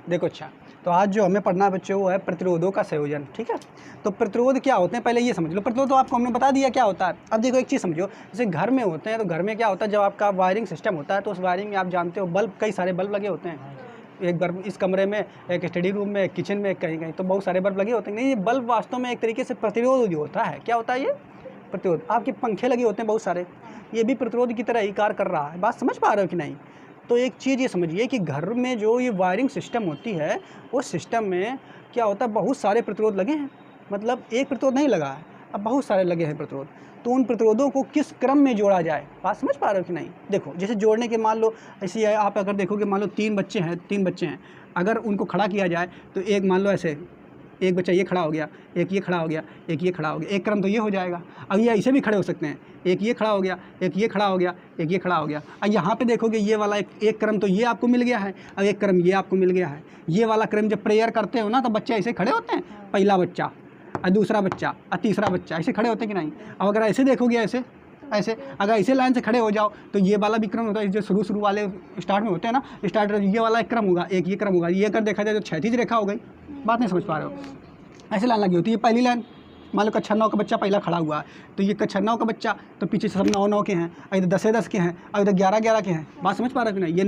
देखो अच्छा, तो आज जो हमें पढ़ना है बच्चों वो है प्रतिरोधों का संयोजन। ठीक है, तो प्रतिरोध क्या होते हैं पहले ये समझ लो। प्रतिरोध तो आपको हमने बता दिया क्या होता है। अब देखो एक चीज़ समझो, जैसे घर में होते हैं तो घर में क्या होता है, जब आपका वायरिंग सिस्टम होता है तो उस वायरिंग में आप जानते हो बल्ब, कई सारे बल्ब लगे होते हैं। एक बल्ब इस कमरे में, एक स्टडी रूम में, एक किचन में, कहीं कहीं तो बहुत सारे बल्ब लगे होते हैं। नहीं, ये बल्ब वास्तव में एक तरीके से प्रतिरोध जो होता है, क्या होता है ये प्रतिरोध। आपके पंखे लगे होते हैं बहुत सारे, ये भी प्रतिरोध की तरह ही कार्य कर रहा है। बात समझ पा रहे हो कि नहीं। तो एक चीज़ ये समझिए कि घर में जो ये वायरिंग सिस्टम होती है, उस सिस्टम में क्या होता है, बहुत सारे प्रतिरोध लगे हैं। मतलब एक प्रतिरोध नहीं लगा है, अब बहुत सारे लगे हैं प्रतिरोध। तो उन प्रतिरोधों को किस क्रम में जोड़ा जाए, बात समझ पा रहे हो कि नहीं। देखो जैसे जोड़ने के, मान लो ऐसी है, आप अगर देखोगे मान लो तीन बच्चे हैं, अगर उनको खड़ा किया जाए तो एक मान लो ऐसे, एक बच्चा ये खड़ा हो गया, एक ये खड़ा हो गया, एक ये खड़ा हो गया, एक क्रम तो ये हो जाएगा। अब ये ऐसे भी खड़े हो सकते हैं, एक ये खड़ा हो गया, एक ये खड़ा हो गया, एक ये खड़ा हो गया। अब यहाँ पे देखोगे ये वाला एक क्रम तो ये आपको मिल गया है, अब एक क्रम ये आपको मिल गया है। ये वाला क्रम जब प्रेयर करते हो ना तो बच्चे ऐसे खड़े होते हैं, पहला बच्चा और दूसरा बच्चा और तीसरा बच्चा ऐसे खड़े होते हैं कि नहीं। अब अगर ऐसे देखोगे, ऐसे अगर ऐसे लाइन से खड़े हो जाओ तो ये वाला भी क्रम होता है। जो शुरू वाले स्टार्ट में होते हैं ना, स्टार्ट ये वाला एक क्रम होगा, एक ये क्रम होगा। ये अगर देखा जाए तो क्षैतिज रेखा हो गई। बात नहीं समझ पा रहे हो। ऐसे लाइन लगी होती है, पहली लाइन मान लो कक्षा 9 का बच्चा पहला खड़ा हुआ है, तो ये कक्षा 9 का बच्चा, तो पीछे से सब 9 के हैं, और इधर 10 के हैं, और इधर 11 के हैं। बात समझ पा रहे हो कि नहीं। ये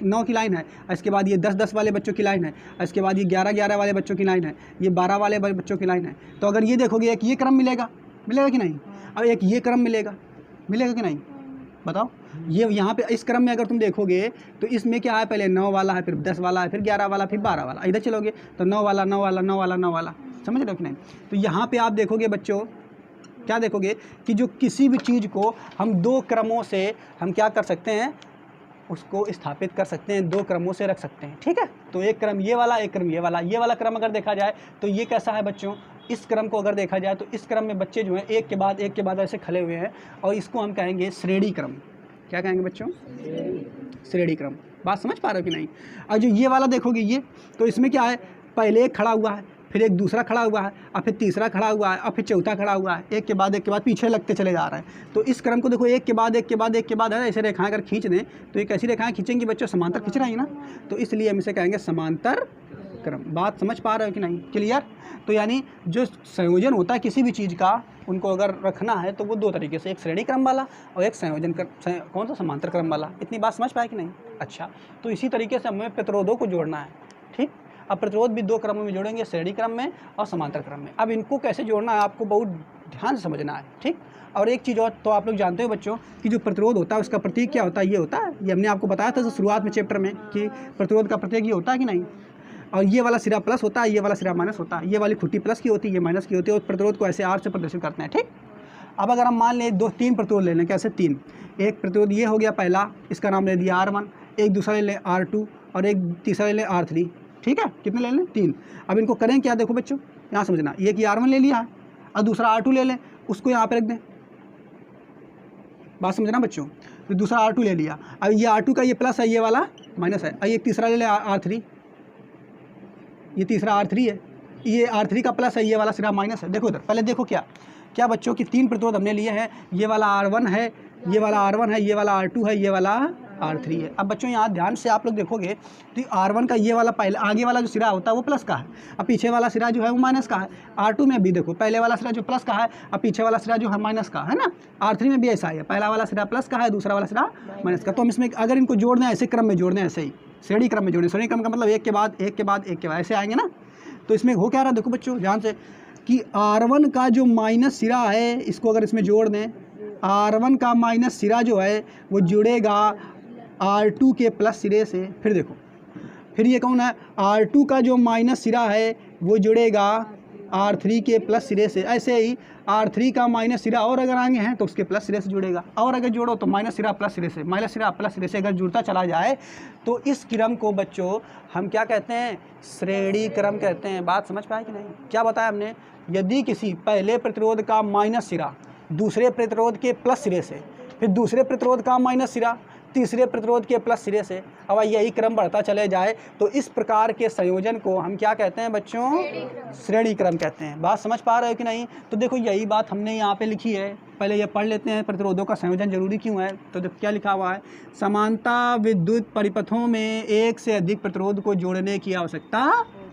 9 की लाइन है, इसके बाद ये 10 वाले बच्चों की लाइन है, इसके बाद ये 11 वाले बच्चों की लाइन है, ये 12 वाले बच्चों की लाइन है। तो अगर ये देखोगे एक ये क्रम मिलेगा कि नहीं, अब एक ये क्रम मिलेगा कि नहीं, बताओ। ये यहाँ पे इस क्रम में अगर तुम देखोगे तो इसमें क्या है, पहले 9 वाला है, फिर 10 वाला है, फिर 11 वाला, फिर 12 वाला। इधर चलोगे तो 9 वाला, 9 वाला, 9 वाला, 9 वाला, समझ रहे हो कि नहीं। तो यहाँ पे आप देखोगे बच्चों, क्या देखोगे कि जो किसी भी चीज़ को हम दो क्रमों से हम क्या कर सकते हैं, उसको स्थापित कर सकते हैं, दो क्रमों से रख सकते हैं। ठीक है, तो एक क्रम ये वाला, एक क्रम ये वाला। ये वाला क्रम अगर देखा जाए तो ये कैसा है बच्चों, इस क्रम को अगर देखा जाए तो इस क्रम में बच्चे जो हैं एक के बाद ऐसे खड़े हुए हैं, और इसको हम कहेंगे श्रेणी क्रम। क्या कहेंगे बच्चों, श्रेणी क्रम। बात समझ पा रहे हो कि नहीं। और जो ये वाला देखोगे ये, तो इसमें क्या है, पहले एक खड़ा हुआ है, फिर एक दूसरा खड़ा हुआ है, और फिर तीसरा खड़ा हुआ है, और फिर चौथा खड़ा हुआ है, एक के बाद पीछे लगते चले जा रहे हैं। तो इस क्रम को देखो, एक के बाद है, ऐसे रेखाएं अगर खींच दें तो एक ऐसी रेखाएं खींचेंगी बच्चों, समांतर खींच रही है ना, तो इसलिए हम इसे कहेंगे समांतर क्रम। बात समझ पा रहे हो कि नहीं, क्लियर। तो यानी जो संयोजन होता है किसी भी चीज़ का, उनको अगर रखना है तो वो दो तरीके से, एक श्रेणी क्रम वाला और एक संयोजन कौन सा, समांतर क्रम वाला। इतनी बात समझ पाए कि नहीं। अच्छा, तो इसी तरीके से हमें प्रतिरोधों को जोड़ना है। ठीक, अब प्रतिरोध भी दो क्रमों में जोड़ेंगे, श्रेणी क्रम में और समांतर क्रम में। अब इनको कैसे जोड़ना है आपको बहुत ध्यान से समझना है। ठीक, और एक चीज़ और, तो आप लोग जानते हो बच्चों कि जो प्रतिरोध होता है उसका प्रतीक क्या होता है, ये होता है, ये हमने आपको बताया था शुरुआत में चैप्टर में कि प्रतिरोध का प्रतीक ये होता है कि नहीं। और ये वाला सिरा प्लस होता है, ये वाला सिरा माइनस होता है, ये वाली खुट्टी प्लस की होती है, ये माइनस की होती है, और प्रतिरोध को ऐसे आर से प्रदर्शित करते हैं। ठीक, अब अगर हम मान लें तीन प्रतिरोध ले लें, कैसे तीन, एक प्रतिरोध ये हो गया पहला, इसका नाम ले दिया R1, एक दूसरा ले लें R2, और एक तीसरा ले लें R3। ठीक है, कितने ले लें, तीन। अब इनको करें क्या, देखो बच्चों यहाँ समझना, एक ये R1 ले लिया है और दूसरा R2 ले लें, उसको यहाँ पे रख दें। बात समझना बच्चों, तो दूसरा R2 ले लिया, अब ये R2 का ये प्लस है, ये वाला माइनस है, और ये तीसरा ले लें R3, ये तीसरा R3 है, ये R3 का प्लस है, ये वाला सिरा माइनस है। देखो इधर पहले देखो क्या बच्चों की तीन प्रतिरोध हमने लिए हैं, ये वाला R1 है, ये वाला R1 है, ये वाला R2 है, ये वाला R3 है। अब बच्चों यहाँ ध्यान से आप लोग देखोगे तो R1 का ये वाला पहले आगे वाला जो सिरा होता है वो प्लस का है, अब पीछे वाला सिरा जो है वो माइनस का है। R2 में भी देखो पहले वाला सिरा जो प्लस का है, अब पीछे वाला सिरा जो है माइनस का है ना। R3 में भी ऐसा है, पहला वाला सिरा प्लस का है, दूसरा वाला सिरा माइनस का। तो हम इसमें अगर इनको जोड़ना है ऐसे क्रम में जोड़ना है, ऐसे ही श्रेणी क्रम में जोड़ने, श्रेणी क्रम का मतलब एक के बाद ऐसे आएंगे ना। तो इसमें हो क्या रहा है, देखो बच्चों ध्यान से कि R1 का जो माइनस सिरा है, इसको अगर इसमें जोड़ दें, R1 का माइनस सिरा जो है वो जुड़ेगा R2 के प्लस सिरे से। फिर देखो, फिर ये कौन है, R2 का जो माइनस सिरा है वो जुड़ेगा R3 के प्लस सिरे से। ऐसे ही R3 का माइनस सिरा और अगर आगे हैं तो उसके प्लस सिरे से जुड़ेगा, और अगर जोड़ो तो माइनस सिरा प्लस सिरे से, माइनस सिरा प्लस सिरे से अगर जुड़ता चला जाए तो इस क्रम को बच्चों हम क्या कहते हैं, श्रेणी क्रम कहते हैं। बात समझ पाए कि नहीं। क्या बताया हमने, यदि किसी पहले प्रतिरोध का माइनस सिरा दूसरे प्रतिरोध के प्लस सिरे से, फिर दूसरे प्रतिरोध का माइनस सिरा तीसरे प्रतिरोध के प्लस सिरे से। अब यही क्रम बढ़ता चले जाए तो इस प्रकार के संयोजन को हम क्या कहते हैं बच्चों? श्रेणी क्रम कहते हैं। बात समझ पा रहे हो कि नहीं? तो देखो यही बात हमने यहाँ पे लिखी है, पहले ये पढ़ लेते हैं प्रतिरोधों का संयोजन जरूरी क्यों है। तो देखो क्या लिखा हुआ है, समानता विद्युत परिपथों में एक से अधिक प्रतिरोध को जोड़ने की आवश्यकता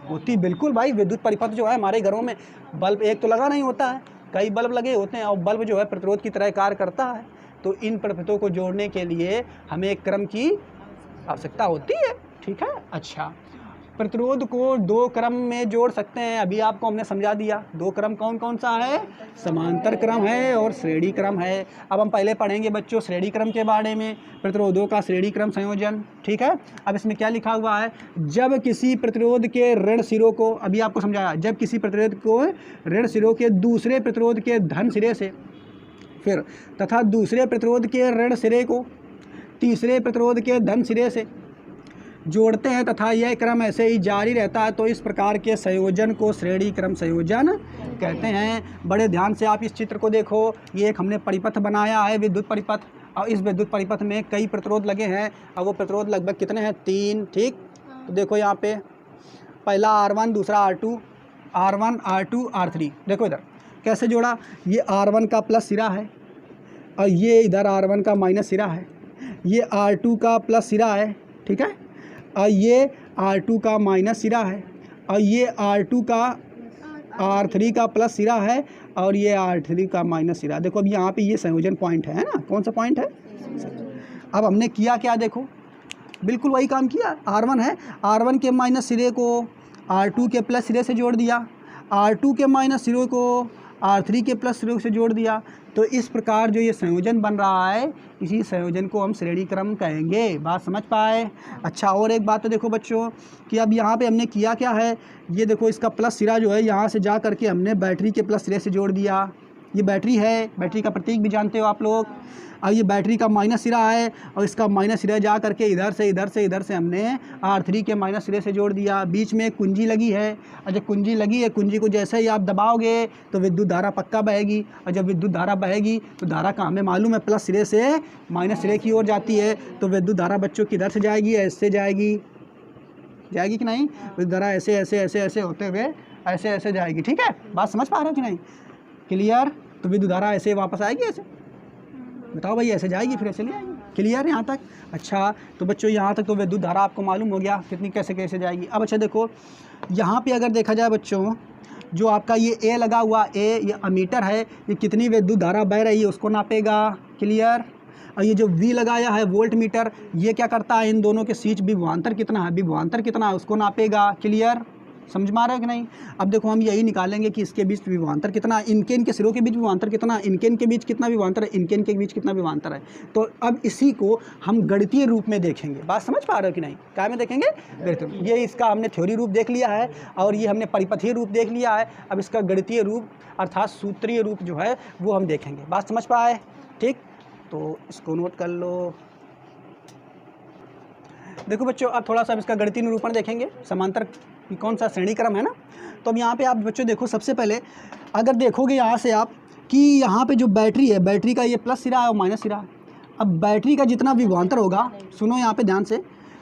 होती। बिल्कुल भाई, विद्युत परिपथ जो है हमारे घरों में बल्ब एक तो लगा नहीं होता है, कई बल्ब लगे होते हैं और बल्ब जो है प्रतिरोध की तरह कार्य करता है। तो इन परिपथों को जोड़ने के लिए हमें एक क्रम की आवश्यकता होती है, ठीक है। अच्छा, प्रतिरोध को दो क्रम में जोड़ सकते हैं, अभी आपको हमने समझा दिया। दो क्रम कौन कौन सा है? समांतर क्रम है और श्रेणी क्रम है। अब हम पहले पढ़ेंगे बच्चों श्रेणी क्रम के बारे में, प्रतिरोधों का श्रेणी क्रम संयोजन, ठीक है। अब इसमें क्या लिखा हुआ है, जब किसी प्रतिरोध के ऋण सिरों को, अभी आपको समझाया, जब किसी प्रतिरोध को ऋण सिरों के दूसरे प्रतिरोध के धन सिरे से फिर तथा दूसरे प्रतिरोध के ऋण सिरे को तीसरे प्रतिरोध के धन सिरे से जोड़ते हैं तथा यह क्रम ऐसे ही जारी रहता है, तो इस प्रकार के संयोजन को श्रेणी क्रम संयोजन कहते हैं। बड़े ध्यान से आप इस चित्र को देखो, ये एक हमने परिपथ बनाया है, विद्युत परिपथ, और इस विद्युत परिपथ में कई प्रतिरोध लगे हैं और वो प्रतिरोध लगभग कितने हैं? 3, ठीक। तो देखो यहाँ पे पहला R1, दूसरा R2, R1, R2, R3। देखो इधर कैसे जोड़ा, ये R1 का प्लस सिरा है और ये इधर R1 का माइनस सिरा है, ये R2 का प्लस सिरा है, ठीक है, और ये R2 का माइनस सिरा है, और ये R2 का R3 का प्लस सिरा है, और ये R3 का माइनस सिरा। देखो अब यहाँ पे ये संयोजन पॉइंट है ना, कौन सा पॉइंट है? अब हमने किया क्या, देखो बिल्कुल वही काम किया। R1 है, R1 के माइनस सिरे को R2 के प्लस सिरे से जोड़ दिया, R2 के माइनस सिरे को R3 के प्लस सिरे से जोड़ दिया। तो इस प्रकार जो ये संयोजन बन रहा है, इसी संयोजन को हम श्रेणी क्रम कहेंगे। बात समझ पाए? अच्छा, और एक बात तो देखो बच्चों कि अब यहाँ पे हमने किया क्या है, ये देखो इसका प्लस सिरा जो है यहाँ से जा करके हमने बैटरी के प्लस सिरे से जोड़ दिया। ये बैटरी है, बैटरी का प्रतीक भी जानते हो आप लोग। अब ये बैटरी का माइनस सिरा है और इसका माइनस सिरा जा करके इधर से हमने R3 के माइनस सिरे से जोड़ दिया। बीच में एक कुंजी लगी है और जब कुंजी लगी है, कुंजी को जैसे ही आप दबाओगे तो विद्युत धारा पक्का बहेगी, और जब विद्युत धारा बहेगी तो धारा का हमें मालूम है प्लस सिरे से माइनस सिरे की ओर जाती है। तो विद्युत धारा बच्चों किधर से जाएगी? ऐसे जाएगी कि नहीं? विद्युत धारा ऐसे होते हुए ऐसे जाएगी, ठीक है। बात समझ पा रहे हो कि नहीं? क्लियर? तो विद्युत धारा ऐसे वापस आएगी, ऐसे बताओ भाई, ऐसे जाएगी फिर ऐसे ले आएगी। क्लियर यहाँ तक? अच्छा, तो बच्चों यहाँ तक तो विद्युत धारा आपको मालूम हो गया कितनी कैसे जाएगी। अब अच्छा देखो यहाँ पे अगर देखा जाए बच्चों, जो आपका ये ए लगा हुआ, ये अमीटर है, ये कितनी विद्युत धारा बह रही है उसको नापेगा। क्लियर? और ये जो वी लगाया है वोल्ट मीटर, ये क्या करता है, इन दोनों के बीच विभवांतर कितना है उसको नापेगा। क्लियर? समझ में आ रहा है कि नहीं? अब देखो हम यही निकालेंगे कि इसके बीच विभवांतर कितना, इनके सिरों के बीच विभवांतर कितना, इनके बीच कितना विभवांतर है, इनके बीच कितना विभवांतर है। तो अब इसी को हम गणितीय रूप में देखेंगे। बात समझ पा रहे हो कि नहीं? क्या में देखेंगे? गणितीय। ये इसका हमने थ्योरी रूप देख लिया है और ये हमने परिपथीय रूप देख लिया है। अब इसका गणितीय रूप अर्थात सूत्रीय रूप जो है वो हम देखेंगे। बात समझ पाए? ठीक, तो इसको नोट कर लो। देखो बच्चों अब थोड़ा सा इसका गणितीय निरूपण देखेंगे। समांतर कौन सा श्रेणी क्रम है ना। तो अब यहाँ पे आप बच्चों देखो, सबसे पहले अगर देखोगे यहाँ से आप कि यहाँ पे जो बैटरी है, बैटरी का ये प्लस सिरा है और माइनस सिरा है। अब बैटरी का जितना विभवांतर होगा, सुनो यहाँ पे ध्यान से,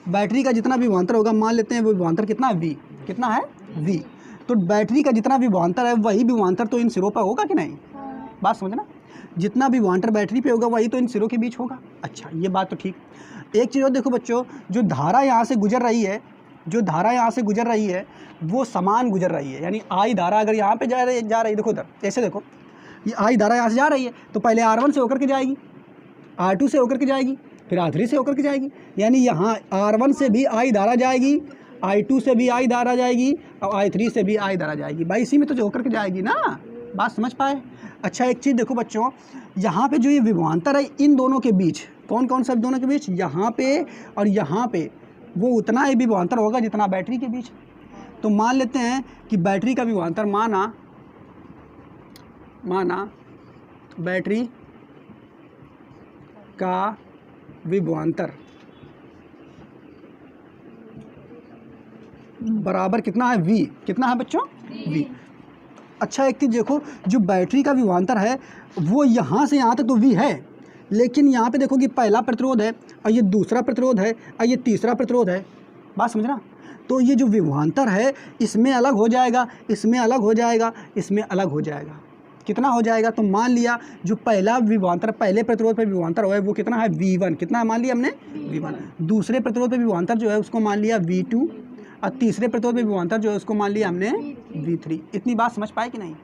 बैटरी का जितना विभवांतर होगा, मान लेते हैं वो विभवांतर कितना है, वी। कितना है? वी। तो बैटरी का जितना विभवांतर है वही विभवांतर तो इन सिरों पर होगा कि नहीं? बात समझना, जितना विभवांतर बैटरी पे होगा वही तो इन सिरों के बीच होगा। अच्छा, ये बात तो ठीक। एक चीज़ और देखो बच्चों, जो धारा यहाँ से गुजर रही है, वो समान गुजर रही है। यानी आई धारा अगर यहाँ पे जा रही है, देखो इधर ऐसे देखो, ये आई धारा यहाँ से जा रही है तो पहले R1 से होकर के जाएगी, R2 से होकर के जाएगी, फिर R3 से होकर के जाएगी। यानी यहाँ R1 से भी आई धारा जाएगी, I2 से भी आई धारा जाएगी और I3 से भी आई धारा जाएगी। भाई इसी में तो जो होकर के जाएगी ना। बात समझ पाए? अच्छा, एक चीज़ देखो बच्चों, यहाँ पे जो ये विभवांतर है इन दोनों के बीच, कौन सा दोनों के बीच, यहाँ पे और यहाँ पे, वो उतना ही विभवांतर होगा जितना बैटरी के बीच। तो मान लेते हैं कि बैटरी का विभवांतर माना बैटरी का विभवांतर बराबर कितना है, वी। कितना है बच्चों? वी। अच्छा, एक चीज़ देखो, जो बैटरी का विभवांतर है वो यहाँ से यहाँ तक तो वी है, लेकिन यहाँ पे देखो कि पहला प्रतिरोध है और ये दूसरा प्रतिरोध है और ये तीसरा प्रतिरोध है। बात समझना। तो ये जो विभवांतर है इसमें अलग हो जाएगा, इसमें अलग हो जाएगा, इसमें अलग हो जाएगा। कितना हो जाएगा? तो मान लिया जो पहला विभवांतर, पहले प्रतिरोध पर विभवांतर हुआ है वो कितना है? V1। कितना मान लिया हमने? V1। दूसरे प्रतिरोध पर विभवांतर जो है उसको मान लिया V2 और तीसरे प्रतिरोध पर विभवांतर जो है उसको मान लिया हमने V3। इतनी बात समझ पाए कि नहीं?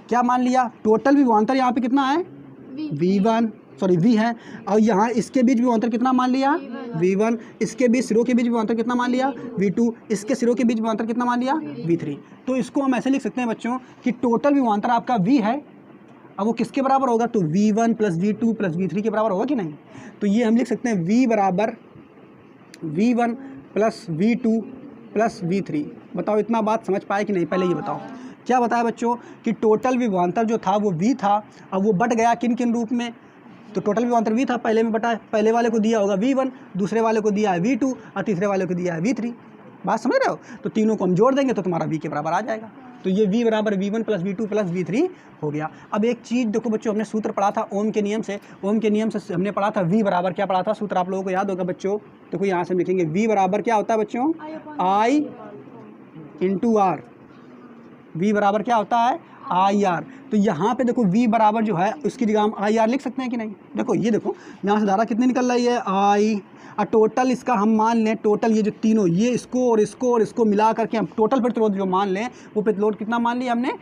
क्या मान लिया? टोटल विभवांतर यहाँ पे कितना है? V1 सॉरी V है, और यहाँ इसके बीच विभवांतर कितना मान लिया? V1। इसके बीच सिरों के बीच विभवांतर कितना मान लिया? V2। इसके सिरों के बीच विभवांतर कितना मान लिया? V3। तो इसको हम ऐसे लिख सकते हैं बच्चों कि टोटल विभवांतर आपका V है, अब वो किसके बराबर होगा? तो V1 + V2 + V3 के बराबर होगा कि नहीं? तो ये हम लिख सकते हैं V बराबर V1 + V2 + V3। बताओ इतना बात समझ पाए कि नहीं? पहले ये बताओ क्या बताया बच्चों कि टोटल विभवांतर जो था वो V था, अब वो बट गया किन किन रूप में? तो टोटल विभवांतर V था, पहले में बटा, पहले वाले को दिया होगा V1, दूसरे वाले को दिया है V2 और तीसरे वाले को दिया है V3। बात समझ रहे हो? तो तीनों को हम जोड़ देंगे तो तुम्हारा V के बराबर आ जाएगा। तो ये V बराबर V1 + V2 + V3 हो गया। अब एक चीज़ देखो बच्चों, हमने सूत्र पढ़ा था ओम के नियम से, ओम के नियम से हमने पढ़ा था V बराबर क्या पढ़ा था? सूत्र आप लोगों को याद होगा बच्चों। देखो यहाँ से हम लिखेंगे V बराबर क्या होता है बच्चों? I × R। V बराबर क्या होता है? IR। तो यहाँ पे देखो V बराबर जो है उसकी जगह हम IR लिख सकते हैं कि नहीं? देखो ये देखो यहाँ से धारा कितनी निकल रही है? I। और टोटल इसका हम मान लें, टोटल ये जो तीनों, ये इसको और इसको और इसको मिला करके हम टोटल प्रतिरोध जो मान लें वो प्रतिरोध कितना मान लिया हमने?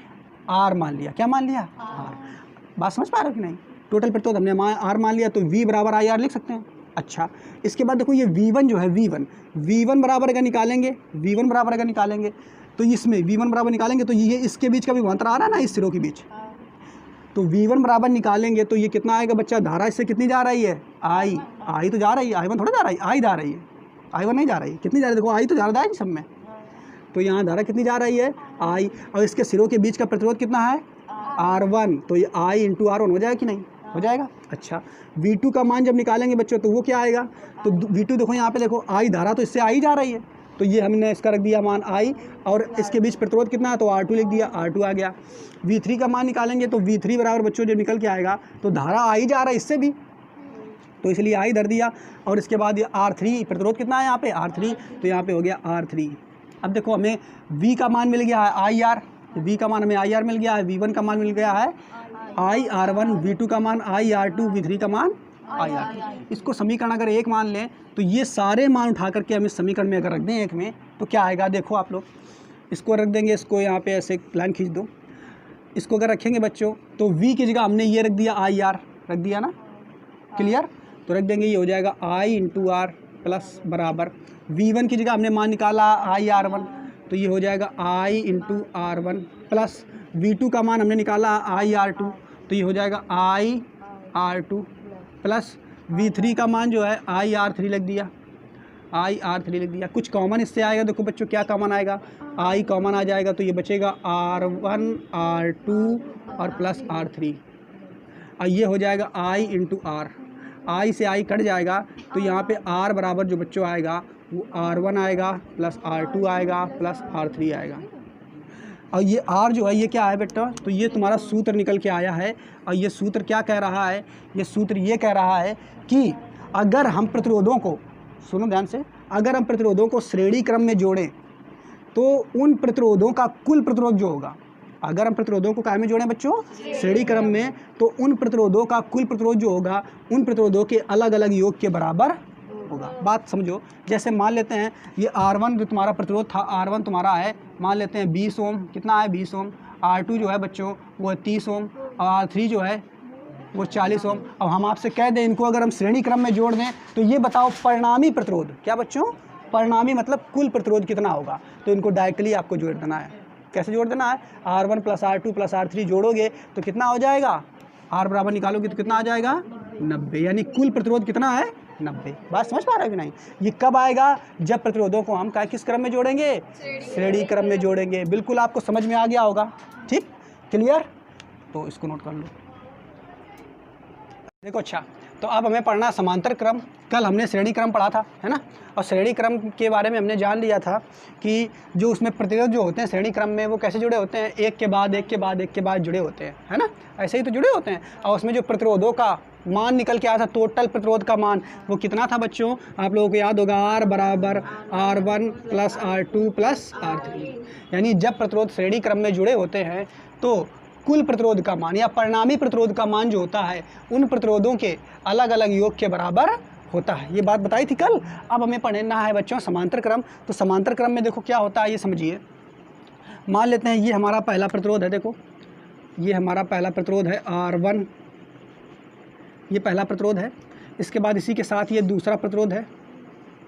R मान लिया। क्या मान लिया? R। बात समझ पा रहे हो कि नहीं? टोटल प्रतिरोध हमने R मान लिया, तो V बराबर IR लिख सकते हैं। अच्छा, इसके बाद देखो ये V1 जो है V1 बराबर अगर निकालेंगे, V1 बराबर अगर निकालेंगे तो इसमें V1 बराबर निकालेंगे तो ये इसके बीच का विभवांतर आ रहा है ना, इस सिरों के बीच, तो V1 बराबर निकालेंगे तो ये कितना आएगा बच्चा? धारा इससे कितनी जा रही है? I तो जा रही है, I1 थोड़ा जा रही है, I जा रही है, I1 नहीं जा रही है। कितनी जा रही है? देखो I तो जा रहा है सब में, तो यहाँ धारा कितनी जा रही है? I। और इसके सिरों के बीच का प्रतिरोध कितना है? R1। तो ये I × R1 हो जाएगा कि नहीं? हो जाएगा। अच्छा, V2 का मान जब निकालेंगे बच्चों तो वो क्या आएगा? तो V2 देखो यहाँ पे देखो I धारा तो इससे I जा रही है, तो ये हमने इसका रख दिया मान I, और इसके बीच प्रतिरोध कितना है? तो R2 लिख दिया, R2 आ गया। V3 का मान निकालेंगे तो V3 बराबर बच्चों जब निकल के आएगा तो धारा I जा रहा है इससे भी, तो इसलिए I धर दिया। और इसके बाद ये R3 प्रतिरोध कितना है यहाँ पे? R3। तो यहाँ पे हो गया R3। अब देखो हमें V का मान मिल गया है IR, V का मान हमें IR मिल गया है, V1 का मान मिल गया है IR1, V2 का मान IR2, V3 का मान IR3। इसको समीकरण अगर एक मान लें तो ये सारे मान उठा करके हम इस समीकरण में अगर रख दें एक में तो क्या आएगा? देखो आप लोग इसको रख देंगे, इसको यहाँ पे ऐसे लाइन खींच दो, इसको अगर रखेंगे बच्चों तो V की जगह हमने ये रख दिया IR, रख दिया ना, क्लियर? तो रख देंगे, ये हो जाएगा I × R प्लस बराबर V1 की जगह हमने मान निकाला IR1, तो ये हो जाएगा I × R1 प्लस V2 का मान हमने निकाला IR2, तो ये हो जाएगा IR2 प्लस V3 का मान जो है IR3 लिख दिया, IR3 लिख दिया। कुछ कॉमन इससे आएगा, देखो बच्चों क्या कॉमन आएगा? I कॉमन आ जाएगा, तो ये बचेगा R1 R2 और प्लस R3, और ये हो जाएगा I × R। I से I कट जाएगा तो यहाँ पे R बराबर जो बच्चों आएगा वो R1 आएगा प्लस R2 आएगा प्लस R3 आएगा। और ये R जो है ये क्या है बेटा? तो ये तुम्हारा सूत्र निकल के आया है, और ये सूत्र क्या कह रहा है? ये सूत्र ये कह रहा है कि अगर हम प्रतिरोधों को, सुनो ध्यान से, अगर हम प्रतिरोधों को श्रेणी क्रम में जोड़ें तो उन प्रतिरोधों का कुल प्रतिरोध जो होगा, अगर हम प्रतिरोधों को काय में जोड़ें बच्चों? श्रेणी क्रम में, तो उन प्रतिरोधों का कुल प्रतिरोध जो होगा उन प्रतिरोधों के अलग अलग योग के बराबर होगा। बात समझो, जैसे मान लेते हैं ये R1 जो तुम्हारा प्रतिरोध था, R1 तुम्हारा है मान लेते हैं 20 ओम, कितना है? 20 ओम। R2 जो है बच्चों वो है 30 ओम, और R3 जो है वो 40 ओम। अब हम आपसे कह दें इनको अगर हम श्रेणी क्रम में जोड़ दें तो ये बताओ परिणामी प्रतिरोध क्या बच्चों? परिणामी मतलब कुल प्रतिरोध कितना होगा? तो इनको डायरेक्टली आपको जोड़ देना है। कैसे जोड़ देना है? R1 + R2 + R3 जोड़ोगे तो कितना हो जाएगा? R बराबर निकालोगे तो कितना आ जाएगा? 90, यानी कुल प्रतिरोध कितना है? 90। बात समझ पा रहे हो कि नहीं? ये कब आएगा? जब प्रतिरोधों को हम किस क्रम में जोड़ेंगे? श्रेणी क्रम में जोड़ेंगे। बिल्कुल आपको समझ में आ गया होगा, ठीक, क्लियर? तो इसको नोट कर लो। देखो अच्छा, तो अब हमें पढ़ना समांतर क्रम, कल हमने श्रेणी क्रम पढ़ा था, है ना, और श्रेणी क्रम के बारे में हमने जान लिया था कि जो उसमें प्रतिरोध जो होते हैं श्रेणी क्रम में वो कैसे जुड़े होते हैं, एक के बाद एक के बाद एक के बाद जुड़े होते हैं, है ना, ऐसे ही तो जुड़े होते हैं। और उसमें जो प्रतिरोधों का मान निकल के आया था, टोटल प्रतिरोध का मान वो कितना था बच्चों, आप लोगों को याद होगा, R बराबर R1 plus R2 plus R3। यानी जब प्रतिरोध श्रेणी क्रम में जुड़े होते हैं तो कुल प्रतिरोध का मान या परिणामी प्रतिरोध का मान जो होता है उन प्रतिरोधों के अलग अलग योग के बराबर होता है। ये बात बताई थी कल। अब हमें पढ़ना है बच्चों समांतर क्रम। तो समांतर क्रम में देखो क्या होता है ये समझिए। मान लेते हैं ये हमारा पहला प्रतिरोध है, देखो ये हमारा पहला प्रतिरोध है R1, ये पहला प्रतिरोध है। इसके बाद इसी के साथ ये दूसरा प्रतिरोध है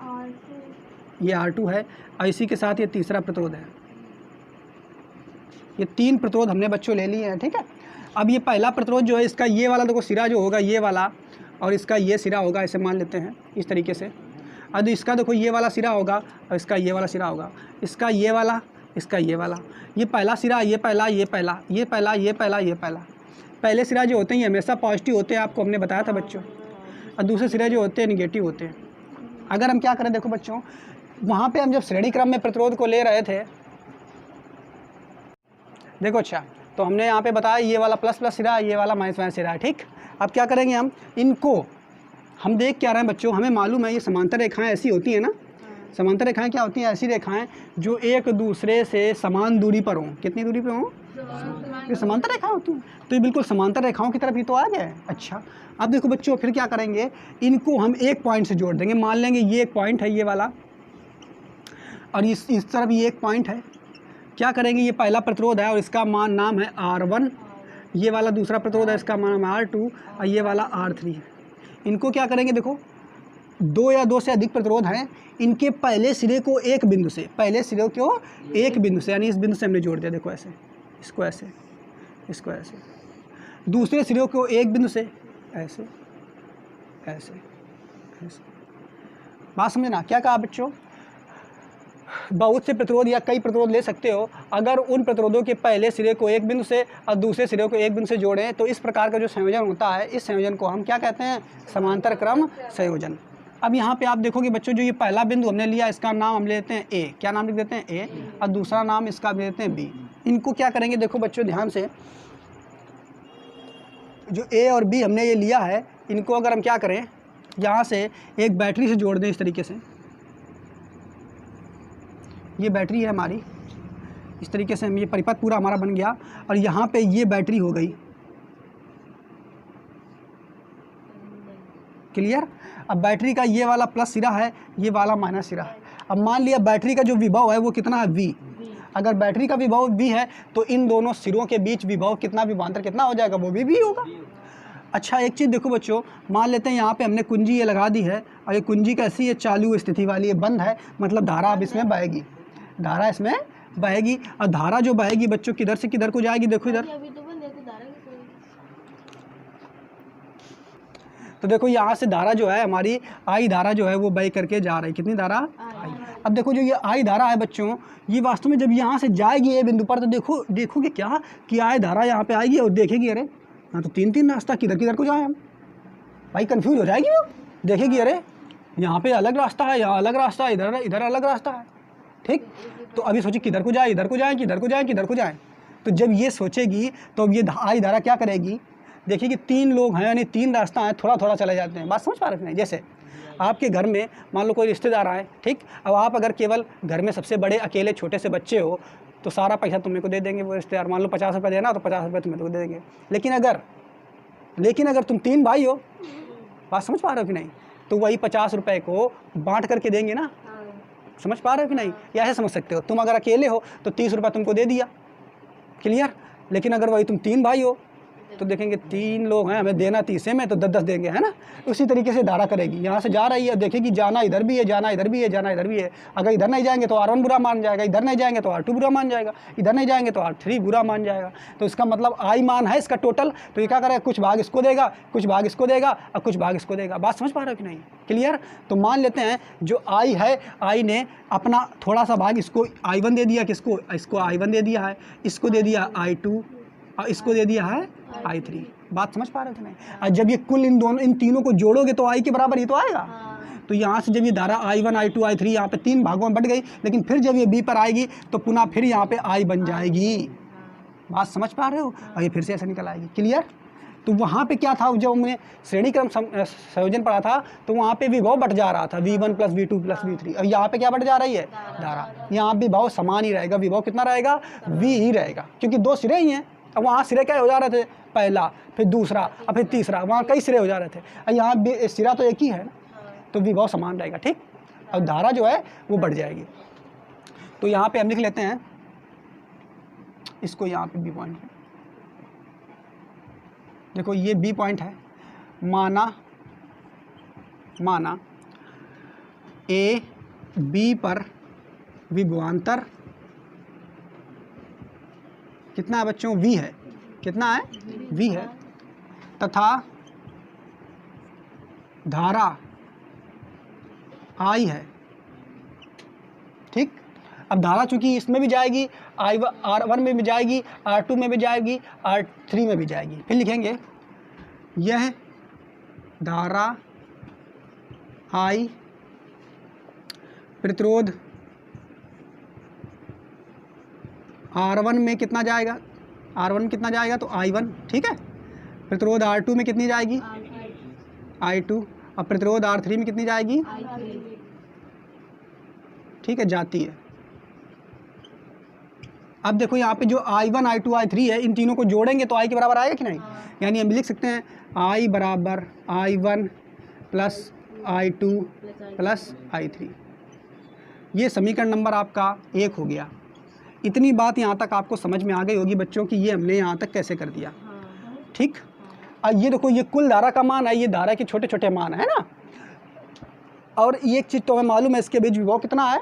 R2, ये R2 है, और इसी के साथ ये तीसरा प्रतिरोध है। ये 3 प्रतिरोध हमने बच्चों ले लिए हैं, ठीक है। अब ये पहला प्रतिरोध जो है इसका ये वाला देखो सिरा जो होगा ये वाला, और इसका ये सिरा होगा, ऐसे मान लेते हैं इस तरीके से। अब इसका देखो ये वाला सिरा होगा और इसका ये वाला सिरा होगा, इसका ये वाला, इसका ये वाला, ये पहला सिरा, ये पहला, ये पहला, ये पहला, ये पहला, ये पहला। पहले सिरा जो होते हैं ये हमेशा पॉजिटिव होते हैं, आपको हमने बताया था बच्चों, और दूसरे सिरे जो होते हैं निगेटिव होते हैं। अगर हम क्या करें देखो बच्चों, वहाँ पे हम जब श्रेणी क्रम में प्रतिरोध को ले रहे थे, देखो अच्छा, तो हमने यहाँ पे बताया ये वाला प्लस प्लस सिरा, ये वाला माइनस माइनस सिरा है, ठीक। अब क्या करेंगे हम इनको, हम देख क्या रहे हैं बच्चों, हमें मालूम है ये समांतर रेखाएं ऐसी होती हैं ना, समांतर रेखाएं क्या होती हैं, ऐसी रेखाएं जो एक दूसरे से समान दूरी पर हों। कितनी दूरी पे हों, ये समांतर रेखा होती हैं। तो ये बिल्कुल समांतर रेखाओं की तरफ ही तो आ गया है। अच्छा, अब देखो बच्चों फिर क्या करेंगे, इनको हम एक पॉइंट से जोड़ देंगे। मान लेंगे ये एक पॉइंट है ये वाला, और इस तरफ ये एक पॉइंट है। क्या करेंगे, ये पहला प्रतिरोध है और इसका मान नाम है R1, ये वाला दूसरा प्रतिरोध है इसका नाम है R2, और ये वाला R3 है। इनको क्या करेंगे, देखो 2 या 2 से अधिक प्रतिरोध हैं, इनके पहले सिरे को एक बिंदु से, पहले सिरे को एक बिंदु से, यानी इस बिंदु से हमने जोड़ दिया, देखो ऐसे, इसको ऐसे, इसको ऐसे, दूसरे सिरे को एक बिंदु से ऐसे ऐसे ऐसे। बात समझना, क्या कहा बच्चों, बहुत से प्रतिरोध या कई प्रतिरोध ले सकते हो। अगर उन प्रतिरोधों के पहले सिरे को एक बिंदु से और दूसरे सिरे को एक बिंदु से जोड़ें तो इस प्रकार का जो संयोजन होता है, इस संयोजन को हम क्या कहते हैं, समांतर क्रम संयोजन। अब यहाँ पे आप देखोगे बच्चों, जो ये पहला बिंदु हमने लिया इसका नाम हम लेते हैं ए, क्या नाम लिख देते हैं ए, और दूसरा नाम इसका लेते हैं बी। इनको क्या करेंगे देखो बच्चों ध्यान से, जो ए और बी हमने ये लिया है, इनको अगर हम क्या करें, यहाँ से एक बैटरी से जोड़ दें इस तरीके से, ये बैटरी है हमारी, इस तरीके से हम ये परिपथ पूरा हमारा बन गया, और यहाँ पे ये बैटरी हो गई, क्लियर। अब बैटरी का ये वाला प्लस सिरा है, ये वाला माइनस सिरा है। अब मान लिया बैटरी का जो विभव है वो कितना है, V। अगर बैटरी का विभव V है तो इन दोनों सिरों के बीच विभव कितना, विभवांतर कितना हो जाएगा, वो भी V होगा। अच्छा, एक चीज़ देखो बच्चों, मान लेते हैं यहाँ पे हमने कुंजी ये लगा दी है, और ये कुंजी कैसी है, चालू स्थिति वाली, ये बंद है, मतलब धारा अब इसमें बहेगी, धारा इसमें बहेगी। और धारा जो बहेगी बच्चों किधर से किधर को जाएगी, देखो इधर, तो देखो यहाँ से धारा जो है हमारी आई धारा जो है वो बह करके जा रही है, कितनी धारा, आई। अब देखो जो ये आई धारा है बच्चों, ये वास्तव में जब यहाँ से जाएगी ए बिंदु पर, तो देखोगे क्या कि आई धारा यहाँ पे आएगी और देखेगी अरे यहाँ तो 3 रास्ता, किधर किधर को जाए हम, भाई कंफ्यूज हो जाएगी वो, देखेगी अरे यहाँ पे अलग रास्ता है, यहाँ अलग रास्ता है, इधर इधर अलग रास्ता है, ठीक। तो अभी सोचिए किधर को जाए, इधर को जाए, किधर को जाए, किधर को जाए। तो जब ये सोचेगी तो अब ये आई धारा क्या करेगी, देखिए कि 3 लोग हैं, यानी 3 रास्ता हैं, थोड़ा थोड़ा चले जाते हैं। बात समझ पा रहे हैं। जैसे आपके घर में मान लो कोई रिश्तेदार आए, ठीक। अब आप अगर केवल घर में सबसे बड़े अकेले छोटे से बच्चे हो तो सारा पैसा तुम्हें को दे देंगे वो रिश्तेदार, मान लो 50 रुपये देना तो 50 रुपये तुम्हें को दे देंगे। लेकिन अगर तुम 3 भाई हो, बात समझ पा रहे हो कि नहीं, तो वही 50 रुपये को बांट करके देंगे ना, समझ पा रहे हो कि नहीं, या ऐसे समझ सकते हो। तुम अगर अकेले हो तो 30 रुपये तुमको दे दिया, क्लियर। लेकिन अगर वही तुम 3 भाई हो तो देखेंगे 3 लोग हैं, हमें देना 30 में तो 10-10 देंगे, है ना। उसी तरीके से धारा करेगी, यहाँ से जा रही है, देखेगी जाना इधर भी है, जाना इधर भी है, जाना इधर भी है। अगर इधर नहीं जाएंगे तो R1 बुरा मान जाएगा, इधर नहीं जाएंगे तो R2 बुरा मान जाएगा, इधर नहीं जाएंगे तो R3 बुरा मान जाएगा। तो इसका मतलब आई मान है इसका टोटल, तो ये क्या करेगा, कुछ भाग इसको देगा, कुछ भाग इसको देगा और कुछ भाग इसको देगा। बात समझ पा रहे हो कि नहीं, क्लियर। तो मान लेते हैं जो आई है, आई ने अपना थोड़ा सा भाग इसको I1 दे दिया, किसको, इसको I1 दे दिया है, इसको दे दिया I2 और इसको दे दिया है I3। बात समझ पा रहे थे नहीं। जब ये कुल इन तीनों को जोड़ोगे तो आई के बराबर ही तो आएगा। तो यहाँ से जब ये धारा I1 I2 I3 यहाँ पे 3 भागों में बट गई, लेकिन फिर जब ये B पर आएगी तो पुनः फिर यहाँ पे I बन जाएगी। बात समझ पा रहे हो? और ये फिर से ऐसे निकल आएगी। क्लियर? तो वहाँ पे क्या था, जब हमने श्रेणी क्रम संयोजन पढ़ा था तो वहाँ पे विभव बढ़ जा रहा था, V1 + V2 + V3। और यहाँ पे क्या बढ़ जा रही है? धारा। यहाँ विभव समान ही रहेगा, विभव कितना रहेगा? V ही रहेगा, क्योंकि 2 सिरे ही हैं। अब वहाँ सिरे क्या हो जा रहे थे? पहला, फिर दूसरा और फिर तीसरा, वहाँ कई सिरे हो जा रहे थे। और यहाँ सिरा तो एक ही है ना, तो विभव समान रहेगा। ठीक, और धारा जो है वो बढ़ जाएगी। तो यहाँ पे हम लिख लेते हैं इसको, यहाँ पे B पॉइंट। देखो ये B पॉइंट है। माना A B पर विभवांतर कितना है बच्चों? V है। कितना है? V है। तथा धारा I है। ठीक, अब धारा चूंकि इसमें भी जाएगी, R1 में भी जाएगी, R2 में भी जाएगी, R3 में भी जाएगी। फिर लिखेंगे यह धारा I प्रतिरोध R1 में कितना जाएगा? R1 में कितना जाएगा? तो I1। ठीक है, प्रतिरोध R2 में कितनी जाएगी? I2। अब प्रतिरोध R3 में कितनी जाएगी? ठीक है, जाती है। अब देखो यहाँ पे जो I1 I2 I3 है, इन तीनों को जोड़ेंगे तो I के बराबर आएगा कि नहीं? यानी हम लिख सकते हैं I बराबर I1 + I2 + I3। ये समीकरण नंबर आपका 1 हो गया। इतनी बात यहाँ तक आपको समझ में आ गई होगी बच्चों की ये हमने यहाँ तक कैसे कर दिया। ठीक, और ये देखो ये कुल धारा का मान है, ये धारा के छोटे छोटे मान है ना। और ये एक चीज़ तो हमें मालूम है, इसके बीच विभव कितना है?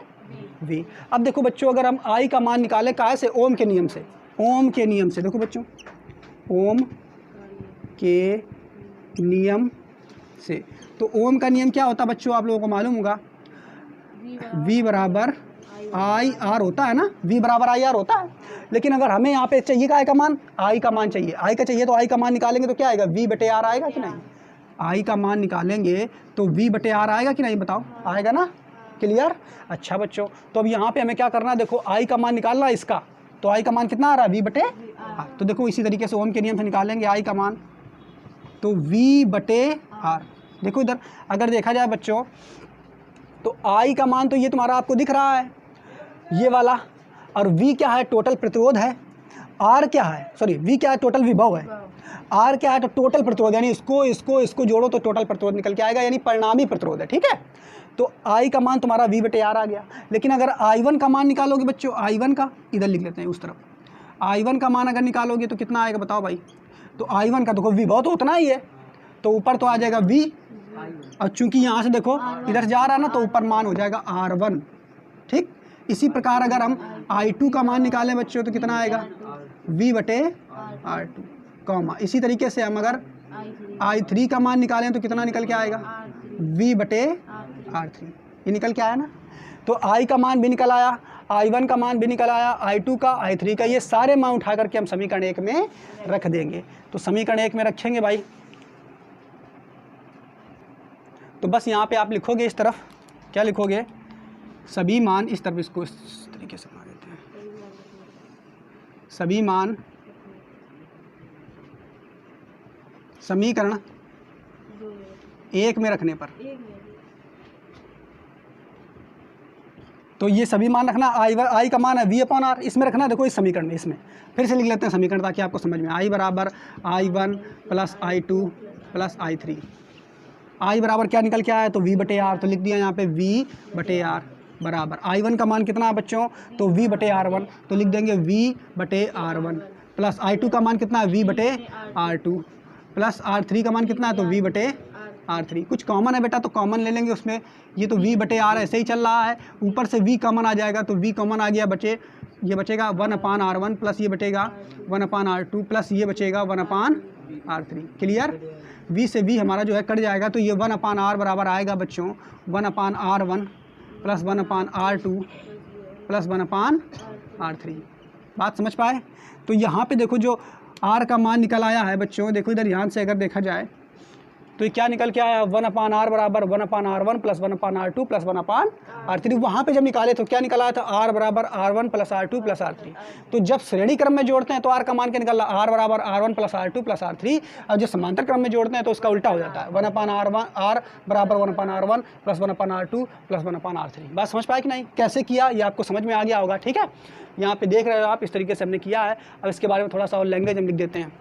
V। अब देखो बच्चों, अगर हम I का मान निकालें काहे से? ओम के नियम से। ओम के नियम से देखो बच्चों, ओम के नियम से। तो ओम का नियम क्या होता है बच्चों? आप लोगों को मालूम होगा, V बराबर IR होता है ना। V बराबर IR होता है। लेकिन अगर हमें यहाँ पे चाहिए I का मान, I का मान चाहिए, I का चाहिए तो I का मान निकालेंगे तो क्या आएगा? V/R आएगा कि नहीं? I का मान निकालेंगे तो V/R आएगा कि नहीं? बताओ, आएगा ना। क्लियर? अच्छा बच्चों, तो अब यहाँ पे हमें क्या करना है? देखो I का मान निकालना है इसका, तो I का मान कितना आ रहा है? V/R। तो देखो इसी तरीके से ओम के नियम से निकालेंगे I का मान, तो V/R। देखो इधर अगर देखा जाए बच्चों, तो I का मान तो ये तुम्हारा आपको दिख रहा है, ये वाला। और V क्या है? टोटल प्रतिरोध है। R क्या है? सॉरी, V क्या है? टोटल विभव है। R क्या है? तो टोटल प्रतिरोध, यानी इसको जोड़ो तो टोटल प्रतिरोध निकल के आएगा, यानी परिणामी प्रतिरोध है। ठीक है, तो I का मान तुम्हारा V/R आ गया। लेकिन अगर I1 का मान निकालोगे बच्चों, I1 का इधर लिख लेते हैं उस तरफ, I1 का मान अगर निकालोगे तो कितना आएगा बताओ भाई? तो I1 का देखो विभव तो उतना ही है, तो ऊपर तो आ जाएगा V, और चूंकि यहाँ से देखो इधर जा रहा है ना, तो ऊपर मान हो जाएगा R1। ठीक, इसी प्रकार अगर हम I2 का मान निकालें बच्चों तो कितना आएगा? V/R2, comma. इसी तरीके से हम अगर I3 का मान निकालें तो कितना निकल के आएगा? V/R3। ये निकल के आया ना। तो I का मान भी निकल आया, I1 का मान भी निकल आया, I2 का, I3 का, ये सारे मान उठा करके हम समीकरण 1 में रख देंगे। तो समीकरण 1 में रखेंगे भाई, तो बस यहाँ पे आप लिखोगे इस तरफ, क्या लिखोगे? सभी मान, इस तरफ इसको इस तरीके से बना देते हैं, सभी मान समीकरण 1 में रखने पर। तो ये सभी मान रखना, I का मान है V/R, इसमें रखना। देखो इस समीकरण में, इसमें फिर से लिख लेते हैं समीकरण ताकि आपको समझ में। I बराबर I1 + I2 + I3। I बराबर क्या निकल के आया? तो V/R, तो लिख दिया यहाँ पे V/R बराबर I1 का मान कितना है बच्चों? तो V/R1, तो लिख देंगे V/R1 प्लस I2 का मान कितना है? V/R2 प्लस R3 का मान कितना है? तो V/R3। कुछ कॉमन है बेटा तो कॉमन ले लेंगे उसमें, ये तो V/R ऐसे ही चल रहा है, ऊपर से V कॉमन आ जाएगा, तो V कॉमन आ गया, ये बचेगा 1/R1 प्लस ये बचेगा 1/R2 प्लस ये बचेगा 1/R3। क्लियर? V से V हमारा जो है कट जाएगा, तो ये 1/R बराबर आएगा बच्चों 1/R1 plus 1/R2 plus 1/R3। बात समझ पाए? तो यहाँ पे देखो जो R का मान निकल आया है बच्चों, देखो इधर ध्यान से अगर देखा जाए तो ये क्या निकल के आया 1/r बराबर 1/r1 plus 1/r2 plus 1/r3। वहाँ पे जब निकाले तो क्या निकला था r बराबर r1 plus r2 plus r3। तो जब श्रेणी क्रम में जोड़ते हैं तो r का मान क्या निकला r बराबर r1 plus r2 plus r3। और जब समांतर क्रम में जोड़ते हैं तो उसका उल्टा हो जाता है 1/r1 r बराबर 1/r1 plus 1/r2 plus 1/r3। बात समझ पाए कि नहीं, कैसे किया ये आपको समझ में आ गया होगा। ठीक है, यहाँ पे देख रहे हो आप, इस तरीके से हमने किया है। अब इसके बारे में थोड़ा सा और लैंग्वेज हम लिख देते हैं।